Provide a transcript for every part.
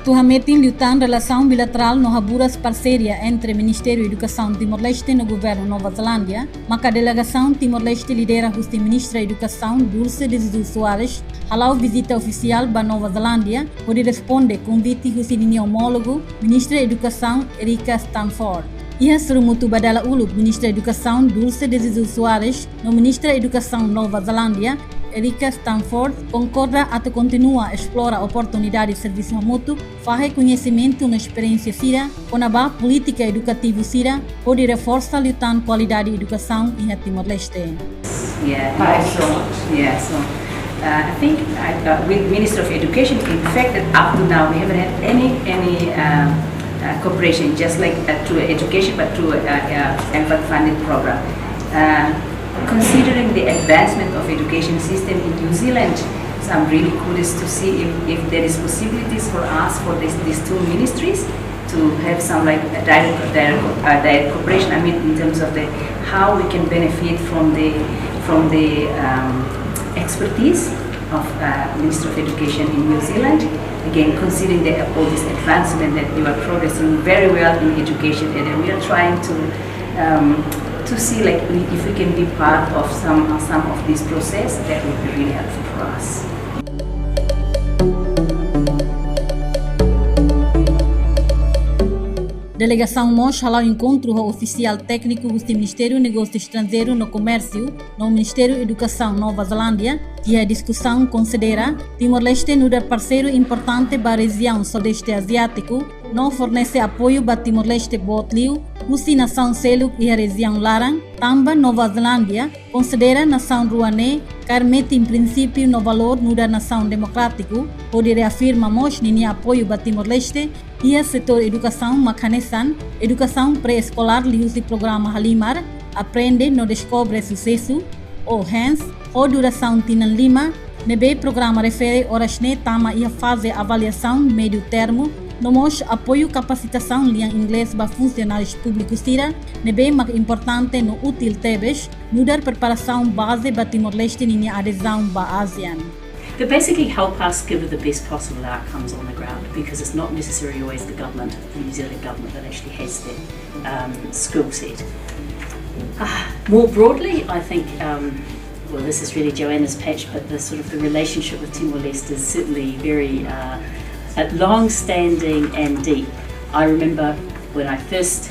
Atualmente, liutan relação bilateral no haburas parceria entre Ministério da Educação Timor Leste e o governo Nova Zelândia, mas a Delegasaun Timor Leste lidera a ministra da Educação Delegasaun hala'o vizita oficial para Nova Zelândia, onde responde convite do homólogo Ministra da Educação Edisaun. Ia serumutu badala ulub Ministra da Educação Delegasaun no Ministra da Educação Nova Zelândia, Edisaun concorda a continua a explorar oportunidades de serviço mútuo, faz conhecimento na experiência sira, com a política educativa sira, pode reforçar a qualidade de educação em Timor-Leste. I think with Minister of Education, in fact, that up to now we haven't had any cooperation, just like through education, but through funded program. Considering the advancement of education system in New Zealand, so I'm really curious to see if there is possibilities for us for these two ministries to have some like direct cooperation. I mean, in terms of how we can benefit from the expertise of Minister of Education in New Zealand. Again, considering all this advancement that you are progressing very well in education, and we are trying to see like if we can be part of some of this process, that would be really helpful for us. Delegação MOS hala'o encontro o oficial técnico do Ministério do Negócio Estrangeiro no Comércio no Ministério da Educação Nova Zelândia, e a discussão considera Timor-Leste no parceiro importante para a região Sudeste Asiático, não fornece apoio para Timor-Leste Botlio, husi nação Seluk e a região Larang, também Nova Zelândia considera nação Ruané, carmete em princípio no valor da nação democrático, pode reafirma MOS nem apoio para Timor-Leste e a setor educação Makanesan, educação pré-escolar liusi programa Halimar, aprende no descobre sucesso, ou HANS, ou duração Tinan Lima, nebe programa refere horas ne tama e fase avaliação médio termo, nomos apoio capacitação linha inglês para funcionários públicos tira, nebe mais importante no útil tebes, nudar preparação base para Timor-Leste ninha adesão para ASEAN. They basically help us give the best possible outcomes on the ground, because it's not necessarily always the government, the New Zealand government, that actually has that skill set. More broadly, I think, well, this is really Joanna's patch, but the relationship with Timor-Leste is certainly very long-standing and deep. I remember when I first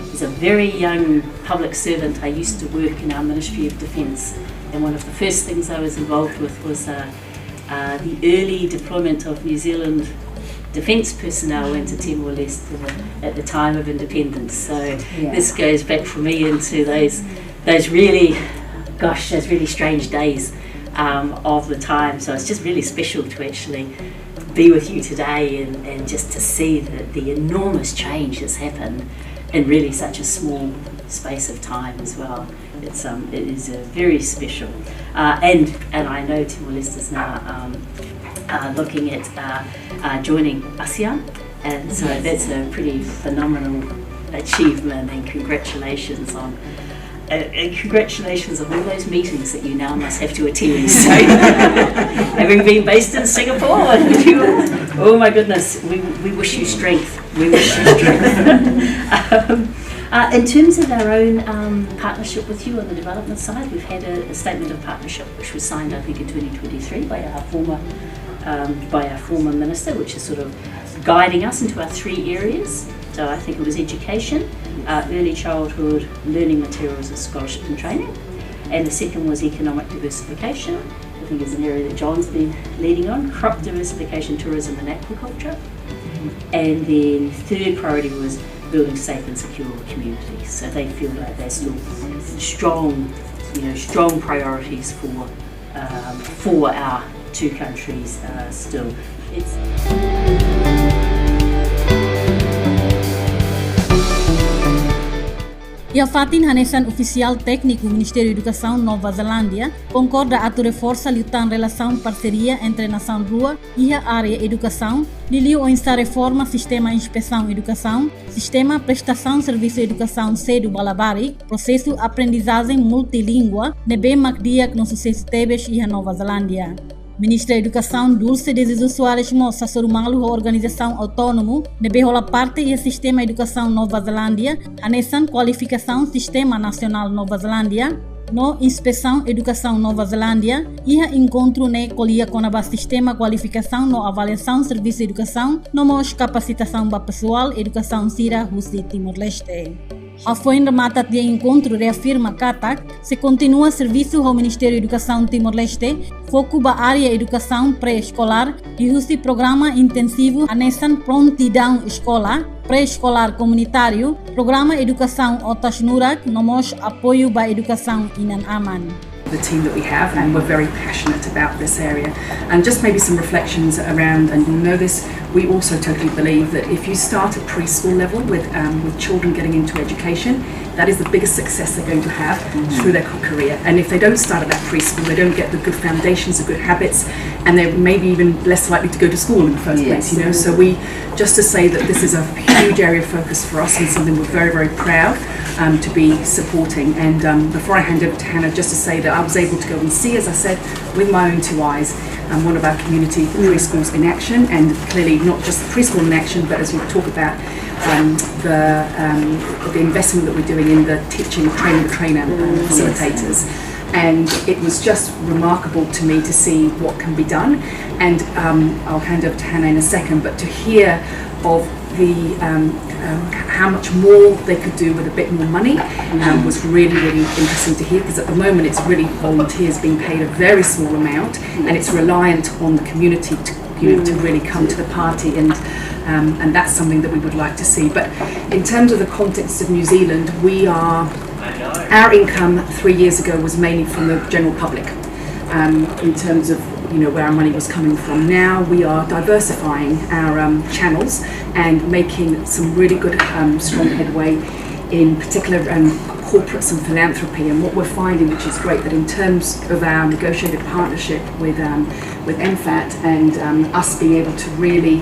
was a very young public servant, I used to work in our Ministry of Defence, and one of the first things I was involved with was the early deployment of New Zealand defence personnel into Timor-Leste at the time of independence. So this goes back for me into those really strange days of the time. So it's just really special to actually be with you today and just to see the enormous change that's happened in really such a small space of time as well. It is very special, and I know Timor-Leste is now looking at joining ASEAN, and so that's a pretty phenomenal achievement, and congratulations on all those meetings that you now must have to attend. So, having been based in Singapore, oh my goodness, we wish you strength. We wish you strength. In terms of our own partnership with you on the development side, we've had a statement of partnership which was signed, I think, in 2023 by our former minister, which is sort of guiding us into our three areas. So I think it was education, early childhood, learning materials and scholarship and training. And the second was economic diversification, I think is an area that John's been leading on, crop diversification, tourism and aquaculture. And then third priority was building safe and secure communities. So they feel like they're still strong priorities for our two countries still. E a Fatin Hanesan, oficial técnico do Ministério da Educação Nova Zelândia, concorda a reforça a relação parceria entre a nação rua e a área educação, liliu a reforma sistema inspeção educação, sistema prestação serviço educação cedo balabari, processo aprendizagem multilíngua, nebe macdia no sucesso tebes e a Nova Zelândia. Ministra da Educação Dulce de Jesus Soares moça sorumalu a organização autônomo nebehola parte e sistema educação Nova Zelândia, anesan qualificação sistema nacional Nova Zelândia, no inspeção educação Nova Zelândia, e encontro ne colia com a sistema qualificação no avaliação serviço de educação, no mos capacitação ba pessoal educação sira husi Timor Leste. A foi remata de encontro reafirma Katak se continua serviço ao Ministério da Educação Timor Leste, foco ba área educação pré-escolar e usi programa intensivo anesan prontidão escola, pré-escolar comunitário, programa educação otasnurak, nomos apoio ba educação inan aman. The team that we have, and we're very passionate about this area. And just maybe some reflections around, and you'll know this, we also totally believe that if you start at preschool level with children getting into education, that is the biggest success they're going to have through their career. And if they don't start at that preschool, they don't get the good foundations, the good habits, and they're maybe even less likely to go to school in the first place, you know. So we, just to say that this is a huge area of focus for us and something we're very, very proud to be supporting. And before I hand over to Hannah, just to say that I was able to go and see, as I said, with my own two eyes, one of our community preschools in action, and clearly not just the preschool in action, but as we talk about the investment that we're doing in the teaching, training the trainer facilitators. And it was just remarkable to me to see what can be done. And I'll hand over to Hannah in a second, but to hear of the how much more they could do with a bit more money was really, really interesting to hear, because at the moment it's really volunteers being paid a very small amount, and it's reliant on the community to really come to the party, and that's something that we would like to see. But in terms of the context of New Zealand, our income 3 years ago was mainly from the general public, in terms of where our money was coming from. Now we are diversifying our channels and making some really good strong headway, in particular corporates and philanthropy. And what we're finding, which is great, that in terms of our negotiated partnership with MFAT and us being able to really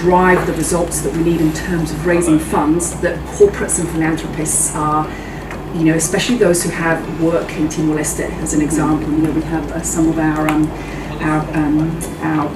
drive the results that we need in terms of raising funds, that corporates and philanthropists are, especially those who have work in Timor Leste, as an example. We have some of our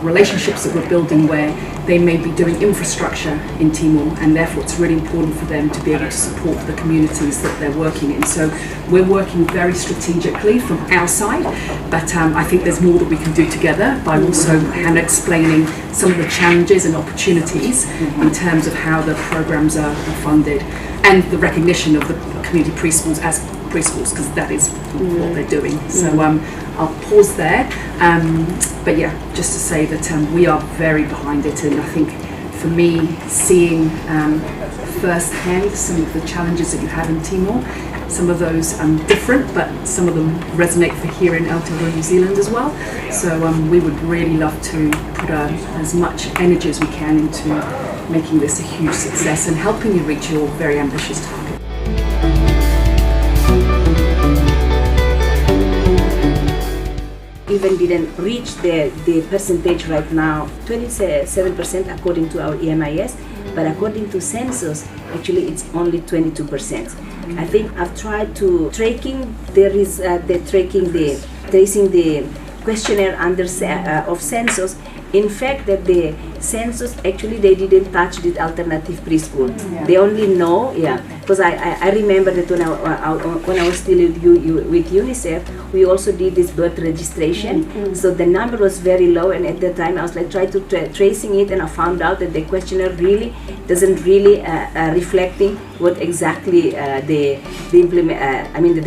relationships that we're building where they may be doing infrastructure in Timor, and therefore it's really important for them to be able to support the communities that they're working in. So we're working very strategically from our side, but I think there's more that we can do together by also explaining some of the challenges and opportunities in terms of how the programs are funded, and the recognition of the community preschools as preschools, because that is what they're doing. So I'll pause there, but yeah, just to say that we are very behind it, and I think for me, seeing firsthand some of the challenges that you have in Timor, some of those different, but some of them resonate for here in Aotearoa, New Zealand as well. So we would really love to put as much energy as we can into making this a huge success and helping you reach your very ambitious target. Even didn't reach the percentage right now, 27% according to our EMIS, but according to census, actually it's only 22%. I think I've tried to tracing the questionnaire under of census. In fact, that the census actually they didn't touch the alternative preschool. Yeah. They only know, because I remember that when I was still with UNICEF, we also did this birth registration. So the number was very low, and at that time I was like trying to tracing it, and I found out that the questionnaire really doesn't really reflecting what exactly the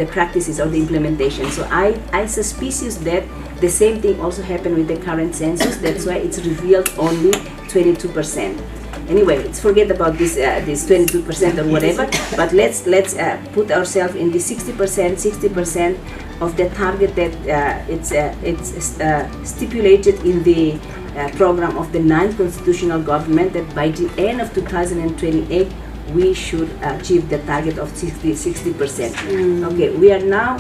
practices or the implementation. So I suspicious that the same thing also happened with the current census. That's why it's revealed only 22%. Anyway, let's forget about this 22% or whatever. But let's put ourselves in the 60% of the target that it's stipulated in the program of the 9th constitutional government, that by the end of 2028 we should achieve the target of 60%. Okay, we are now,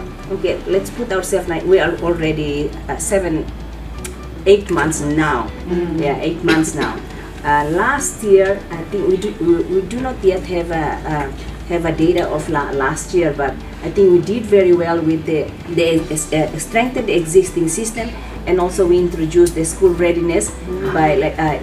let's put ourselves, we are already 8 months now. 8 months now. Last year, I think we do not yet have a data of last year, but I think we did very well with the strengthen the existing system and also we introduced the school readiness by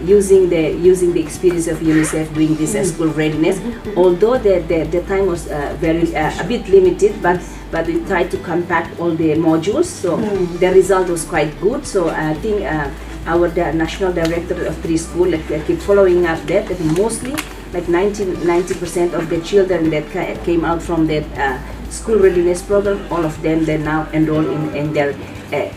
using the experience of UNICEF doing this school readiness. Although the time was very a bit limited, but we tried to compact all the modules, so the result was quite good. So I think our national director of preschool keep following up that mostly like 90% of the children that came out from that school readiness program, all of them they now enroll in their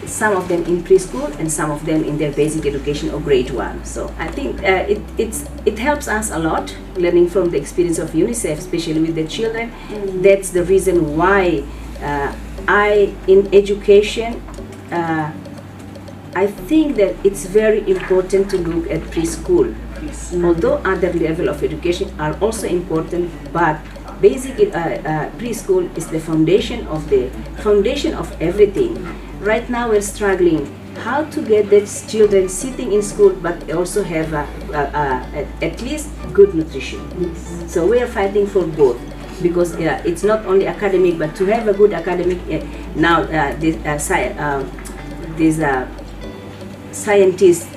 some of them in preschool and some of them in their basic education or grade 1. So I think it helps us a lot learning from the experience of UNICEF, especially with the children. That's the reason why in education I think that it's very important to look at preschool. Although other level of education are also important, but basic preschool is the foundation of everything. Right now we're struggling how to get these children sitting in school but also have at least good nutrition. So we are fighting for both, because it's not only academic, but to have a good academic now these scientists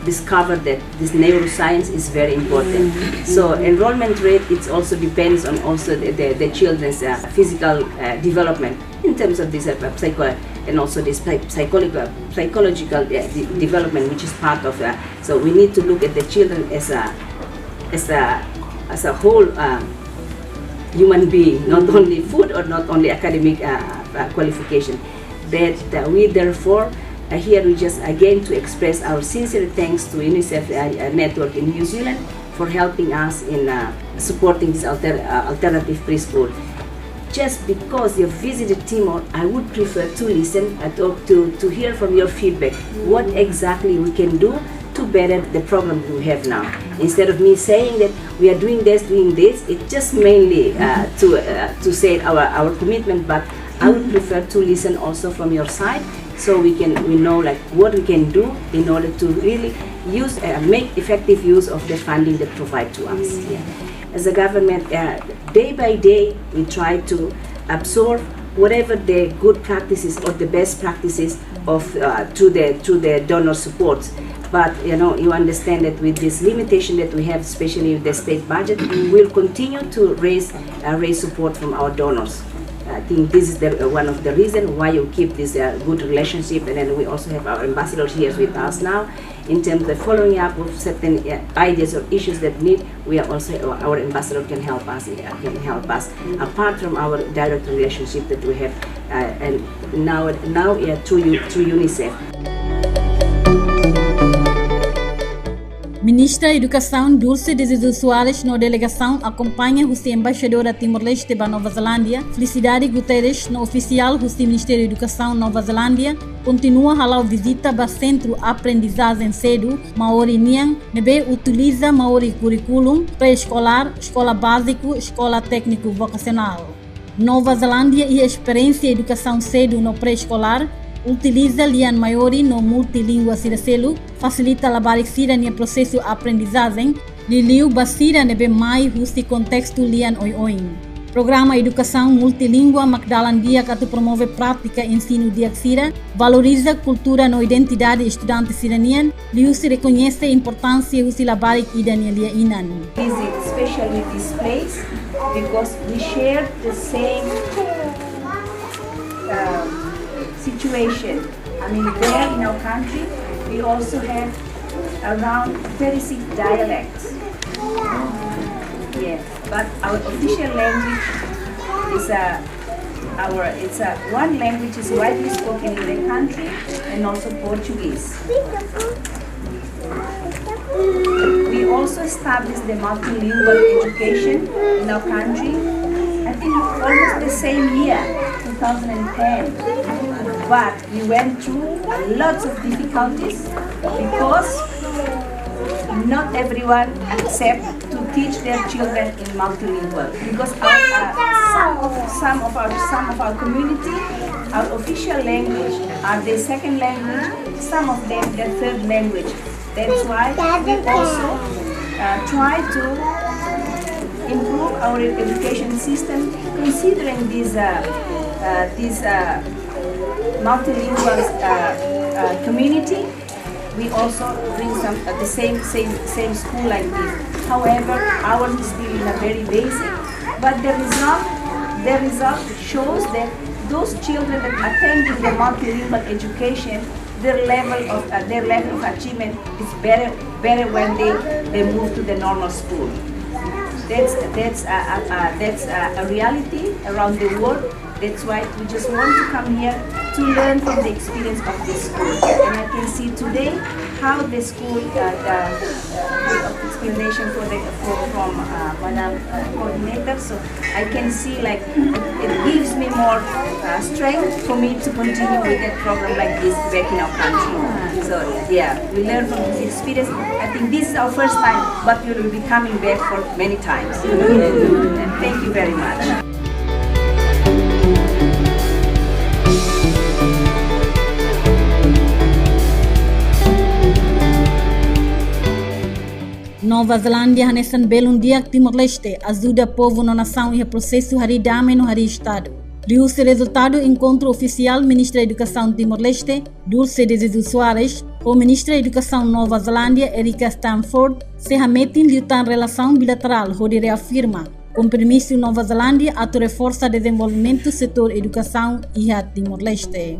discovered that this neuroscience is very important. So enrollment rate, it also depends on also the children's physical development in terms of this and also this psychological development, which is part of so we need to look at the children as a whole human being, not only food or not only academic qualification. That we therefore here we just again to express our sincere thanks to UNICEF network in New Zealand for helping us in supporting this alternative preschool. Just because you visited Timor, I would prefer to listen to hear from your feedback what exactly we can do to better the program we have now. Instead of me saying that we are doing this, it's just mainly to say our commitment, but I would prefer to listen also from your side, so we know like what we can do in order to really make effective use of the funding that provide to us. As a government, day by day we try to absorb whatever the good practices or the best practices of to the donor support. But you understand that with this limitation that we have, especially with the state budget, we'll continue to raise support from our donors. I think this is one of the reasons why you keep this good relationship, and then we also have our ambassadors here with us now. In terms of following up with certain ideas or issues that need, we are also our ambassador can help us. Apart from our direct relationship that we have, and now through UNICEF. Ministra da Educação Dulce de Jesus Soares, na delegação, acompanha a embaixadora Timor Leste para Nova Zelândia, Felicidade Guterres, no oficial do Ministério da Educação Nova Zelândia, continua a hala'o vizita para Centro Aprendizagem Cedo, Maori Nian, nebe utiliza Maori curriculum pré-escolar, escola básico, escola técnico vocacional. Nova Zelândia e a experiência de educação cedo no pré-escolar utiliza lian Maori no multilingua siracelo, facilita a baricira no processo de aprendizagem, liliu basira nebe mai husi contexto lian oioin. Programa Educação Multilingua Macdalandia que promove prática ensino diaxira, valoriza cultura no identidade estudante siranian, liu se reconhece a importância husi labarik idania inan. Visit especially this place because we share the same situation. I mean, there in our country, we also have around 36 dialects. Yeah, but our official language is one language is widely spoken in the country, and also Portuguese. We also established the multilingual education in our country, I think almost the same year, 2010. But we went through lots of difficulties because not everyone accepts to teach their children in multilingual. Because some of our community, our official language are their second language, some of them their third language. That's why we also try to improve our education system, considering these multilingual community. We also bring some the same school like this. However, ours is still in a very basic. But the result shows that those children that attending the multilingual education, their level of achievement is better when they move to the normal school. That's a reality around the world. That's why we just want to come here to learn from the experience of this school. And I can see today how the school, explanation from Madam Coordinator. So I can see like it gives me more strength for me to continue with that program like this back in our country. So yeah, we learn from this experience. I think this is our first time, but we will be coming back for many times. And thank you very much. Nova Zelândia hanesan belum diak Timor Leste ajuda povo na nação e processo hari damai no hari estado. Liu-se resultado encontro oficial Ministra da Educação Timor Leste, Dulce de Jesus Soares, com Ministra da Educação Nova Zelândia, Erika Stanford, se remetem liutan relação bilateral, onde reafirma compromisso Nova Zelândia a reforçar desenvolvimento do setor educação e a Timor Leste.